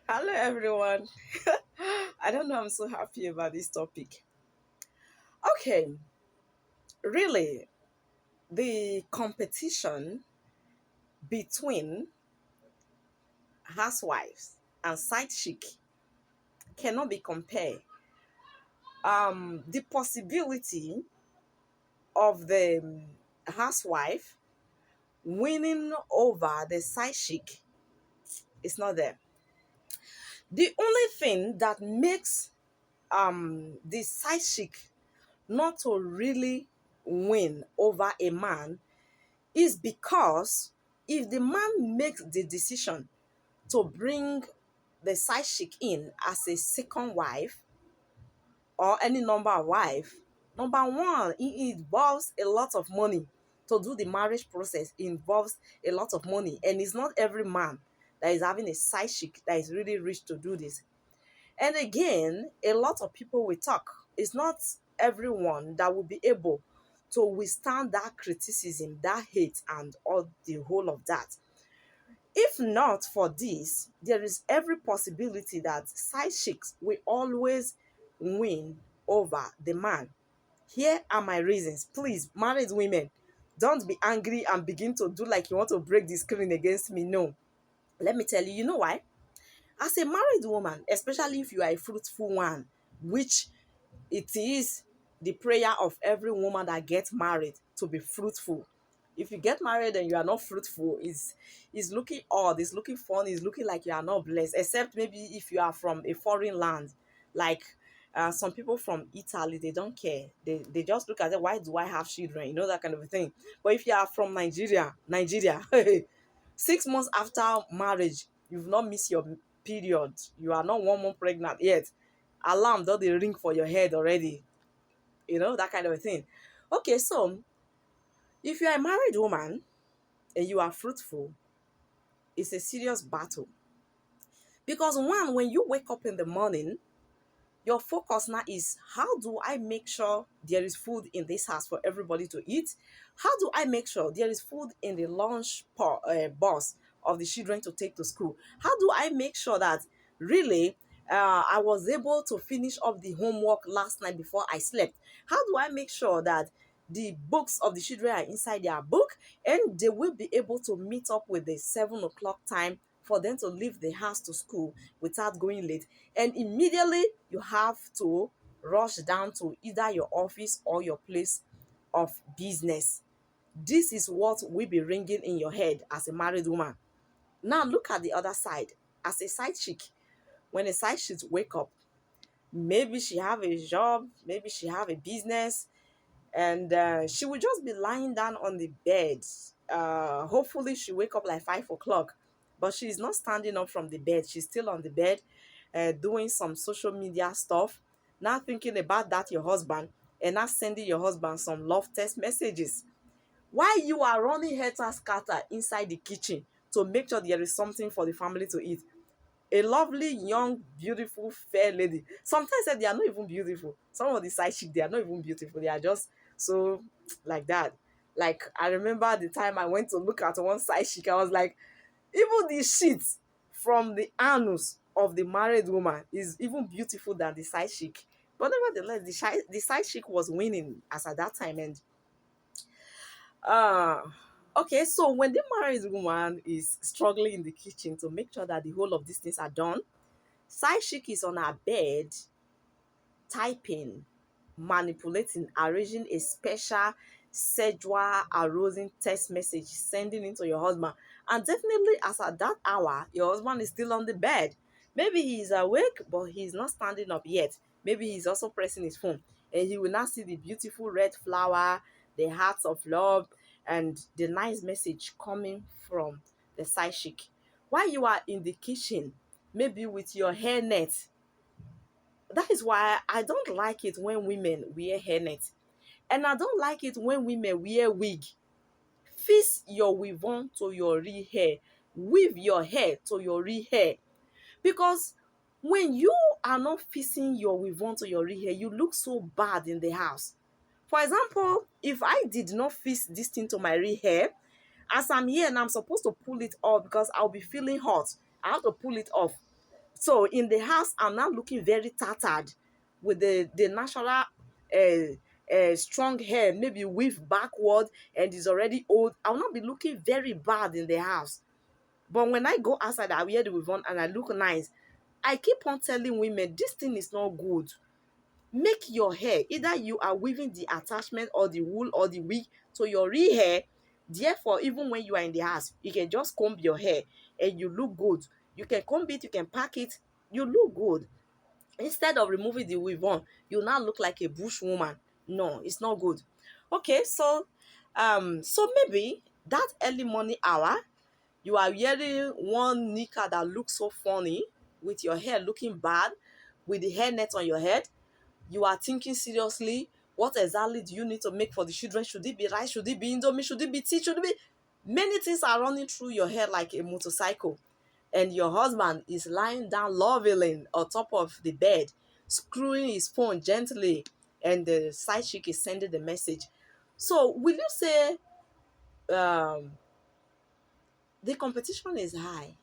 Hello, everyone. I don't know, I'm so happy about this topic. Okay, really, the competition between housewives and side chick cannot be compared. The possibility of the housewife winning over the side chick is not there. The only thing that makes the side chick not to really win over a man is because if the man makes the decision to bring the side chick in as a second wife or any number of wife, number one, it involves a lot of money. To do the marriage process involves a lot of money, and it's not every man that is having a side chick that is really rich to do this. And again, a lot of people will talk. It's not everyone that will be able to withstand that criticism, that hate, and all the whole of that. If not for this, there is every possibility that side chicks will always win over the man. Here are my reasons. Please, married women, don't be angry and begin to do like you want to break the screen against me. No. Let me tell you, you know why? As a married woman, especially if you are a fruitful one, which it is the prayer of every woman that gets married to be fruitful. If you get married and you are not fruitful, is looking odd, it's looking funny, it's looking like you are not blessed, except maybe if you are from a foreign land, like some people from Italy, they don't care. They just look at it, why do I have children? You know, that kind of a thing. But if you are from Nigeria, 6 months after marriage, you've not missed your period. You are not 1 month pregnant yet. Alarm don dey ring for your head already. You know, that kind of a thing. Okay, so if you are a married woman and you are fruitful, it's a serious battle. Because one, when you wake up in the morning, your focus now is how do I make sure there is food in this house for everybody to eat? How do I make sure there is food in the bus of the children to take to school? How do I make sure that really I was able to finish up the homework last night before I slept? How do I make sure that the books of the children are inside their book and they will be able to meet up with the 7 o'clock time for them to leave the house to school without going late? And immediately you have to rush down to either your office or your place of business. This is what will be ringing in your head as a married woman. Now look at the other side. As a side chick, when a side chick wake up, maybe she have a job, maybe she have a business, and she will just be lying down on the bed. Hopefully she wake up like 5 o'clock, but she's not standing up from the bed. She's still on the bed, doing some social media stuff, now thinking about that your husband, and not sending your husband some love text messages while you are running helter scatter inside the kitchen to make sure there is something for the family to eat. A lovely, young, beautiful, fair lady. Sometimes they are not even beautiful. Some of the side chick, they are not even beautiful. They are just so like that. Like, I remember the time I went to look at one side chick, I was like, even the sheets from the anus of the married woman is even beautiful than the side chick. But nevertheless, the side chick was winning as at that time. And uh okay, so when the married woman is struggling in the kitchen to make sure that the whole of these things are done, side chick is on her bed typing, manipulating, arranging a special sexual arousing text message, sending it to your husband. And definitely, as at that hour, your husband is still on the bed. Maybe he is awake, but he's not standing up yet. Maybe he's also pressing his phone. And he will now see the beautiful red flower, the hearts of love, and the nice message coming from the side chick. While you are in the kitchen, maybe with your hairnet, that is why I don't like it when women wear hairnet. And I don't like it when women wear wig. Fix your weave on to your real hair. Weave your hair to your real hair. Because when you are not fixing your weave on to your real hair, you look so bad in the house. For example, if I did not fix this thing to my real hair, as I'm here and I'm supposed to pull it off because I'll be feeling hot, I have to pull it off. So in the house, I'm now looking very tattered with the natural strong hair, maybe weave backward and is already old. I'll not be looking very bad in the house. But when I go outside, I wear the weave on and I look nice. I keep on telling women, this thing is not good. Make your hair, either you are weaving the attachment or the wool or the wig to your real hair. Therefore, even when you are in the house, you can just comb your hair and you look good. You can comb it, you can pack it, you look good. Instead of removing the weave on, you now look like a bush woman. No, it's not good. Okay, so maybe that early morning hour, you are wearing one knicker that looks so funny, with your hair looking bad, with the hairnet on your head. You are thinking seriously, what exactly do you need to make for the children? Should it be rice? Should it be indomie? Should it be tea? Should it be... Many things are running through your head like a motorcycle. And your husband is lying down lovingly on top of the bed, screwing his phone gently, and the side chick is sending the message. So will you say um, the competition is high?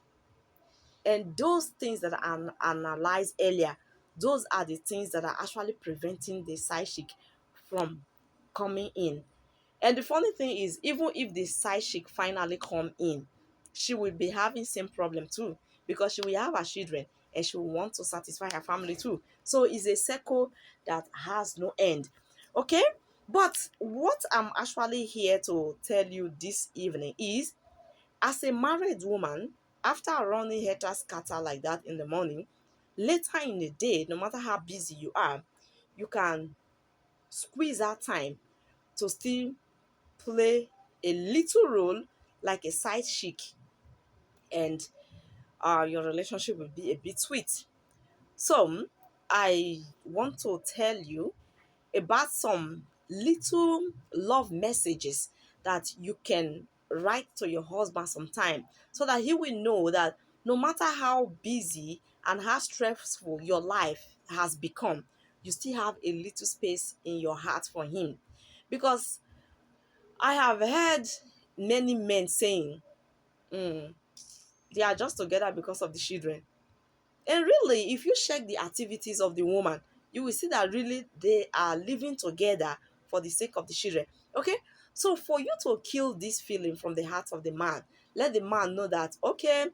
And those things that are analyzed earlier, those are the things that are actually preventing the side chick from coming in. And the funny thing is, even if the side chick finally come in, she will be having same problem too, because she will have her children and she will want to satisfy her family too. So it's a circle that has no end. Okay? But what I'm actually here to tell you this evening is, as a married woman, after running helter scatter like that in the morning, later in the day, no matter how busy you are, you can squeeze out time to still play a little role like a side chick, and your relationship will be a bit sweet. So I want to tell you about some little love messages that you can write to your husband sometime, so that he will know that no matter how busy and how stressful your life has become, you still have a little space in your heart for him. Because I have heard many men saying, "Mm, they are just together because of the children." And really, if you check the activities of the woman, you will see that really they are living together for the sake of the children. Okay? So for you to kill this feeling from the heart of the man, let the man know that, okay,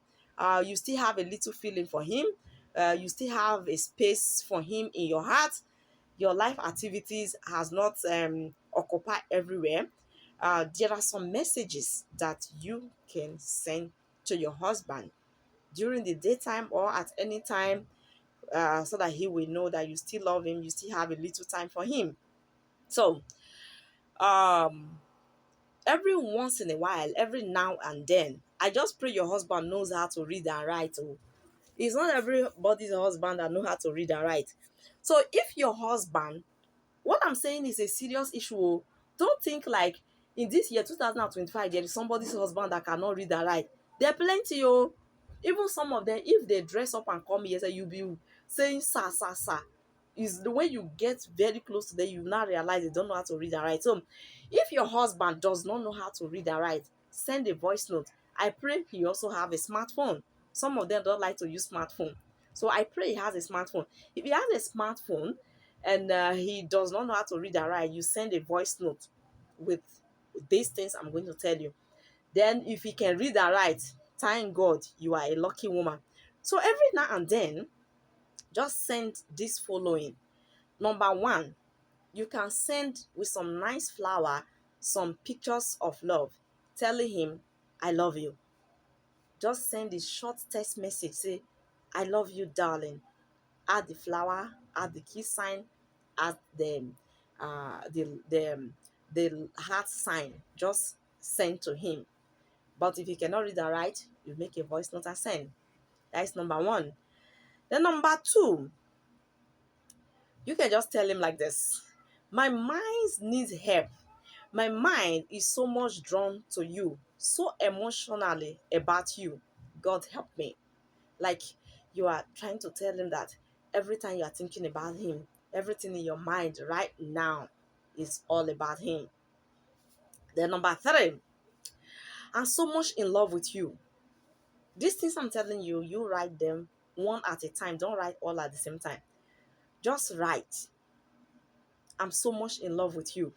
you still have a little feeling for him. You still have a space for him in your heart. Your life activities has not occupied everywhere. There are some messages that you can send to your husband during the daytime or at any time, so that he will know that you still love him, you still have a little time for him. So, um, every once in a while, every now and then, I just pray your husband knows how to read and write. Oh, it's not everybody's husband that know how to read and write. So, if your husband... What I'm saying is a serious issue. Oh. Don't think like in this year 2025 there is somebody's husband that cannot read and write. There are plenty. Oh, even some of them, if they dress up and come here, say you be saying "sir, sir, sir." Is the way you get very close to them, you now realize they don't know how to read and write. So, if your husband does not know how to read and write, send a voice note. I pray he also have a smartphone. Some of them don't like to use smartphone, so I pray he has a smartphone. If he has a smartphone and he does not know how to read and write, you send a voice note with these things I'm going to tell you. Then, if he can read and write, thank God you are a lucky woman. So, every now and then, just send this following. Number one, you can send with some nice flower some pictures of love, telling him, I love you. Just send a short text message, say, I love you, darling. Add the flower, add the kiss sign, add uh, the, the, the heart sign. Just send to him. But if you cannot read and write, you make a voice note and send. That is number one. Then number two, you can just tell him like this. My mind needs help. My mind is so much drawn to you, so emotionally about you. God help me. Like you are trying to tell him that every time you are thinking about him, everything in your mind right now is all about him. Then number three, I'm so much in love with you. These things I'm telling you, you write them one at a time. Don't write all at the same time. Just write, I'm so much in love with you.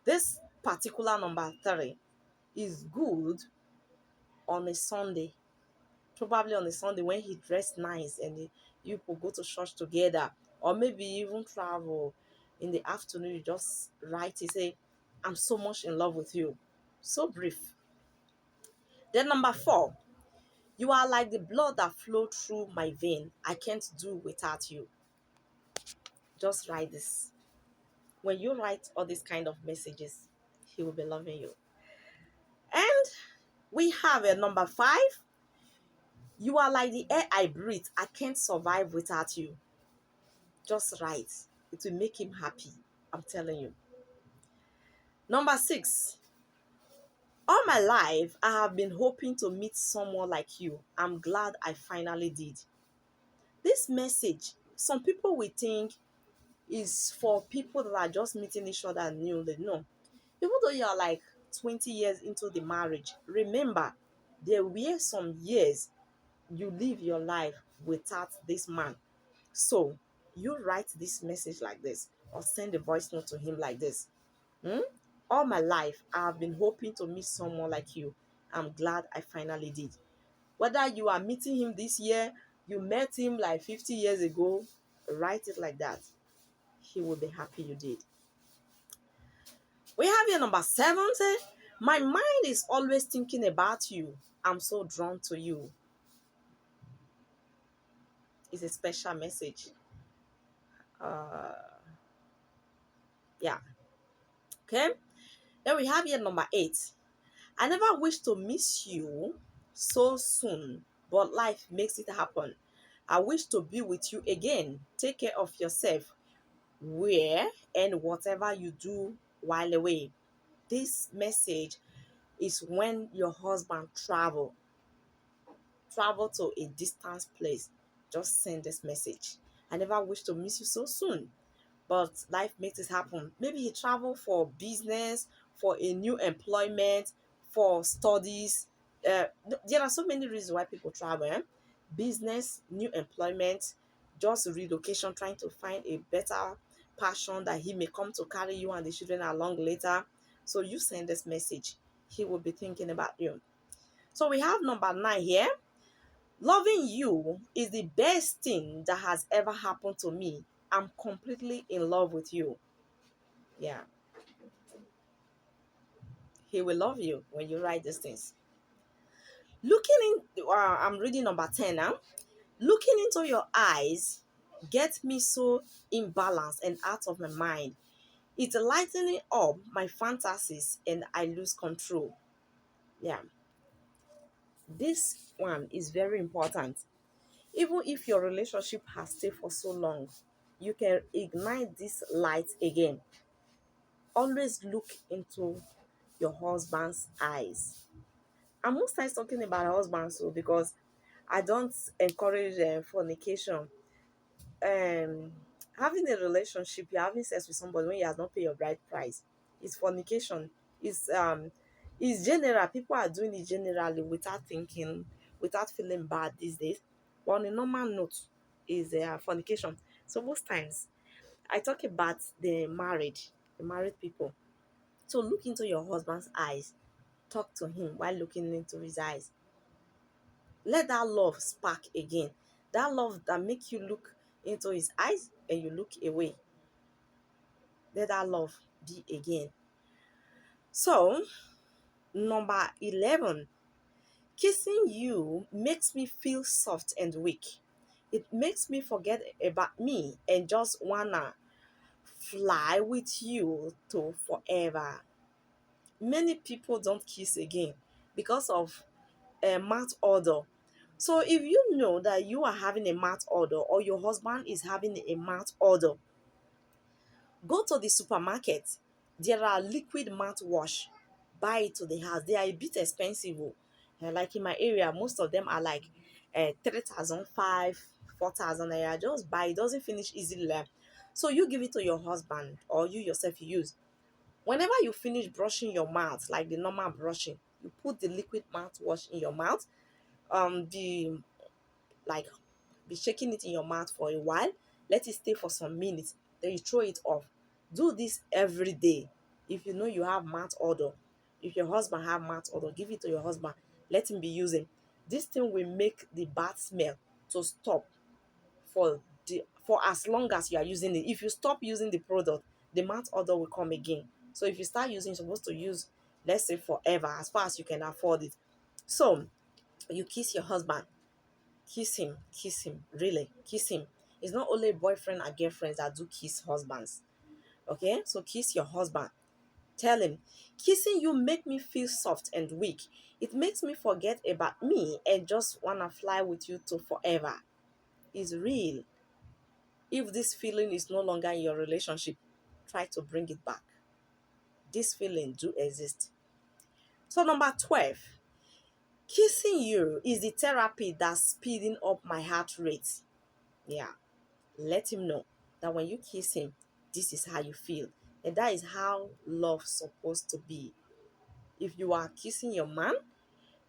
This particular number three is good on a Sunday, probably on a Sunday when he dressed nice and you could go to church together, or maybe even travel in the afternoon. You just write it, say, I'm so much in love with you. So brief. Then number four, you are like the blood that flowed through my vein. I can't do without you. Just write this. When you write all these kind of messages, he will be loving you. And we have a number five. You are like the air I breathe. I can't survive without you. Just write. It will make him happy. I'm telling you. Number six. All my life, I have been hoping to meet someone like you. I'm glad I finally did. This message, some people will think is for people that are just meeting each other newly. No. Even though you are like 20 years into the marriage, remember, there were some years you live your life without this man. So you write this message like this, or send a voice note to him like this. Hmm? All my life, I have been hoping to meet someone like you. I'm glad I finally did. Whether you are meeting him this year, you met him like 50 years ago, write it like that. He will be happy you did. We have here number seven. Say, my mind is always thinking about you. I'm so drawn to you. It's a special message. Uh, yeah. Okay. Then we have here number eight. I never wish to miss you so soon, but life makes it happen. I wish to be with you again. Take care of yourself, where and whatever you do while away. This message is when your husband travel to a distant place. Just send this message. I never wish to miss you so soon, but life makes it happen. Maybe he traveled for business, for a new employment, for studies. There are so many reasons why people travel. Business, new employment, just relocation, trying to find a better passion that he may come to carry you and the children along later. So you send this message, he will be thinking about you. So we have number nine here. Loving you is the best thing that has ever happened to me. I'm completely in love with you. Yeah, he will love you when you write these things. I'm reading number 10 now. Looking into your eyes gets me so imbalanced and out of my mind. It's lightening up my fantasies and I lose control. Yeah, this one is very important. Even if your relationship has stayed for so long, you can ignite this light again. Always look into your husband's eyes. I'm most times talking about husbands, so because I don't encourage fornication. Um, Having a relationship, you're having sex with somebody when you have not paid your bride price, is fornication. Is general. People are doing it generally without thinking, without feeling bad these days. But on a normal note, is fornication. So most times I talk about the married people. So look into your husband's eyes. Talk to him while looking into his eyes. Let that love spark again. That love that make you look into his eyes and you look away. Let that love be again. So, number 11, kissing you makes me feel soft and weak. It makes me forget about me and just wanna fly with you to forever. Many people don't kiss again because of a mouth odor. So if you know that you are having a mouth odor or your husband is having a mouth odor, go to the supermarket. There are liquid mouthwash. Buy it to the house. They are a bit expensive. Oh. Like in my area, most of them are like 3,500, 4,000 naira. Just buy it. Doesn't finish easily. So you give it to your husband or you yourself you use. Whenever you finish brushing your mouth, like the normal brushing, you put the liquid mouthwash in your mouth. The like be shaking it in your mouth for a while, let it stay for some minutes, then you throw it off. Do this every day. If you know you have mouth odor, if your husband have mouth odor, give it to your husband, let him be using. This thing will make the bad smell to stop for as long as you are using it. If you stop using the product, the mouth odor will come again. So if you start using, you're supposed to use, let's say, forever, as far as you can afford it. So you kiss your husband, kiss him, really, kiss him. It's not only boyfriend and girlfriends that do kiss husbands. Okay, so kiss your husband. Tell him, kissing you make me feel soft and weak. It makes me forget about me and just wanna fly with you to forever. It's real. If this feeling is no longer in your relationship, try to bring it back. This feeling do exist. So number 12, kissing you is the therapy that's speeding up my heart rate. Yeah. Let him know that when you kiss him, this is how you feel. And that is how love's supposed to be. If you are kissing your man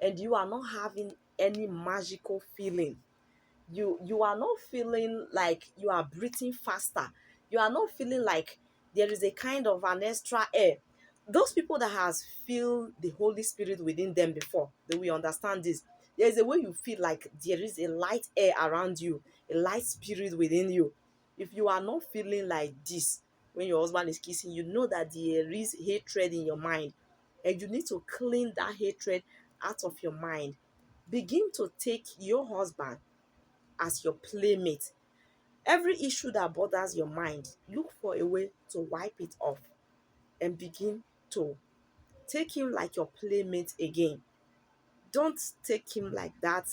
and you are not having any magical feeling, you are not feeling like you are breathing faster, you are not feeling like there is a kind of an extra air. Those people that has feel the Holy Spirit within them before, they will understand this. There is a way you feel like there is a light air around you, a light spirit within you. If you are not feeling like this when your husband is kissing, you know that there is hatred in your mind, and you need to clean that hatred out of your mind. Begin to take your husband as your playmate. Every issue that bothers your mind, look for a way to wipe it off and begin to take him like your playmate again. Don't take him like that.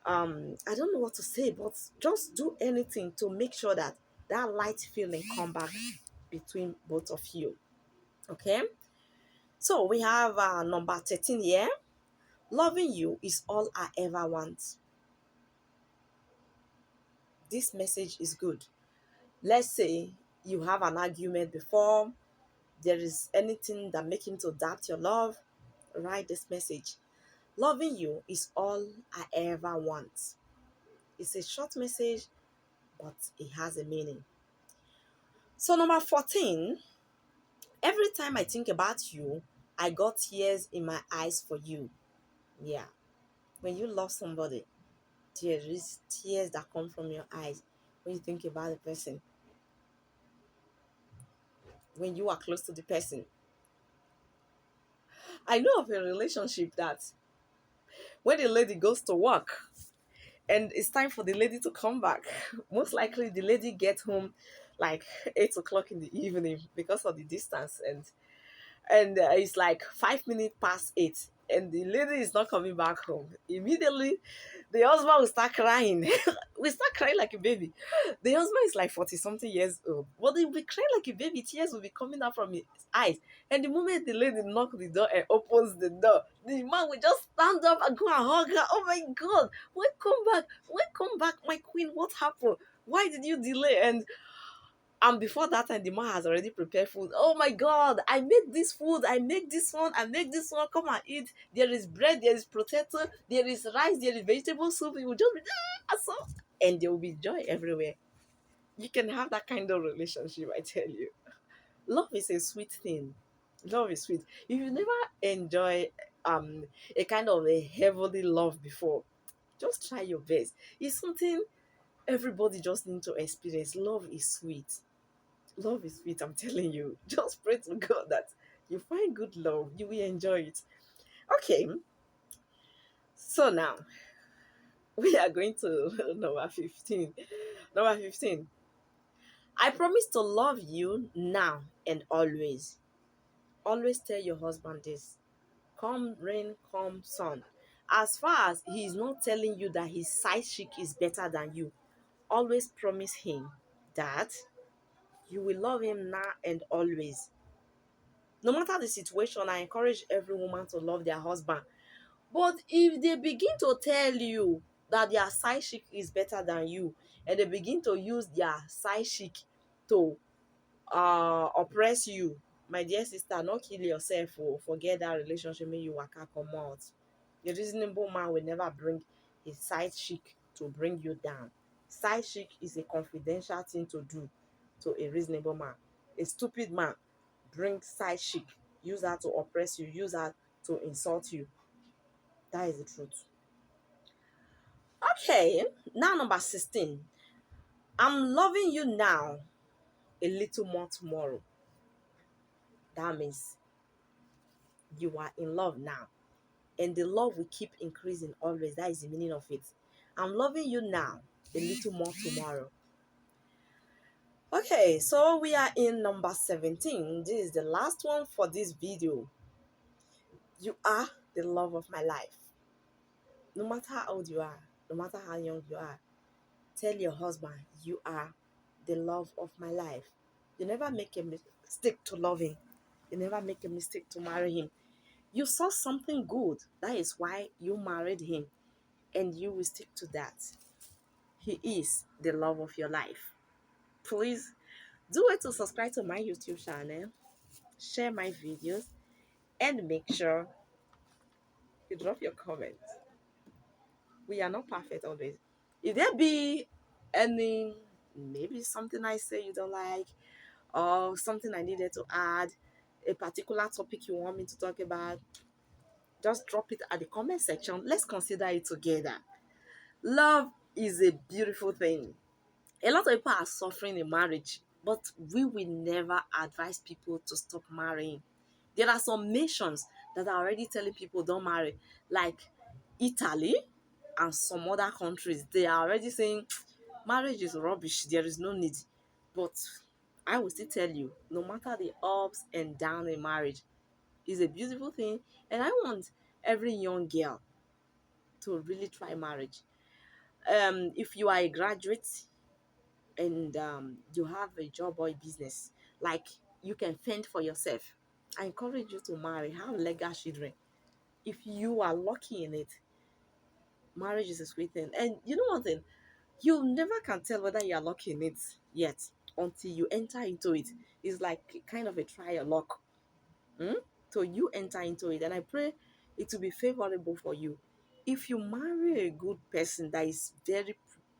I don't know what to say, but just do anything to make sure that that light feeling come back between both of you. Okay? So we have number 13 here. Loving you is all I ever want. This message is good. Let's say you have an argument before, there is anything that make him to doubt your love, write this message. Loving you is all I ever want. It's a short message, but it has a meaning. So number 14, every time I think about you, I got tears in my eyes for you. Yeah. When you love somebody, there is tears that come from your eyes when you think about the person. When you are close to the person. I know of a relationship that when the lady goes to work and it's time for the lady to come back, most likely the lady gets home like 8 o'clock in the evening because of the distance, and it's like 5 minutes past 8, and the lady is not coming back home. Immediately the husband will start crying. We start crying like a baby. The husband is like 40 something years old, but he will be crying like a baby. Tears will be coming out from his eyes, and the moment the lady knock the door and opens the door, the man will just stand up and go and hug her. Oh my God, welcome back, my queen. What happened? Why did you delay? And before that time, the man has already prepared food. Oh my God, I make this food, I make this one, I make this one. Come and eat. There is bread, there is potato, there is rice, there is vegetable soup. It will just be so, and there will be joy everywhere. You can have that kind of relationship, I tell you. Love is a sweet thing. Love is sweet. If you never enjoy a kind of a heavenly love before, just try your best. It's something everybody just need to experience. Love is sweet. Love is sweet, I'm telling you. Just pray to God that you find good love. You will enjoy it. Okay, so now we are going to number 15. Number 15. I promise to love you now and always. Always tell your husband this. Come rain, come sun. As far as he is not telling you that his side chick is better than you, always promise him that you will love him now and always. No matter the situation, I encourage every woman to love their husband. But if they begin to tell you that their side chick is better than you, and they begin to use their side chick to oppress you, my dear sister, not kill yourself or forget that relationship when you waka come out. The reasonable man will never bring his side chick to bring you down. Side chick is a confidential thing to do to a reasonable man. A stupid man brings side chick, use her to oppress you, use her to insult you. That is the truth. Okay, now number 16. I'm loving you now, a little more tomorrow. That means you are in love now. And the love will keep increasing always. That is the meaning of it. I'm loving you now, a little more tomorrow. Okay, so we are in number 17. This is the last one for this video. You are the love of my life. No matter how old you are, no matter how young you are, tell your husband, you are the love of my life. You never make a mistake to love him. You never make a mistake to marry him. You saw something good. That is why you married him. And you will stick to that. He is the love of your life. Please do it to subscribe to my YouTube channel, share my videos, and make sure you drop your comments. We are not perfect always. If there be any, maybe something I say you don't like, or something I needed to add, a particular topic you want me to talk about, just drop it at the comment section. Let's consider it together. Love is a beautiful thing. A lot of people are suffering in marriage, but we will never advise people to stop marrying. There are some nations that are already telling people don't marry, like Italy and some other countries. They are already saying marriage is rubbish, there is no need. But I will still tell you, no matter the ups and downs in marriage, it's a beautiful thing. And I want every young girl to really try marriage. If you are a graduate and you have a job or a business, like you can fend for yourself, I encourage you to marry, have legal children. If you are lucky in it, marriage is a sweet thing. And you know one thing, you never can tell whether you are lucky in it yet until you enter into it. It's like kind of a trial luck. Hmm? So you enter into it, and I pray it will be favorable for you. If you marry a good person that is very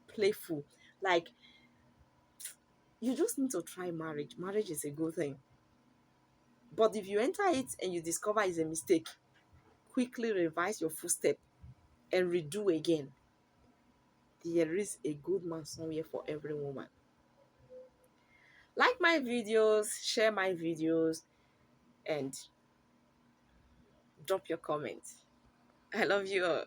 playful, like, you just need to try marriage. Marriage is a good thing. But if you enter it and you discover it's a mistake, quickly revise your footstep and redo again. There is a good man somewhere for every woman. Like my videos, share my videos, and drop your comments. I love you all.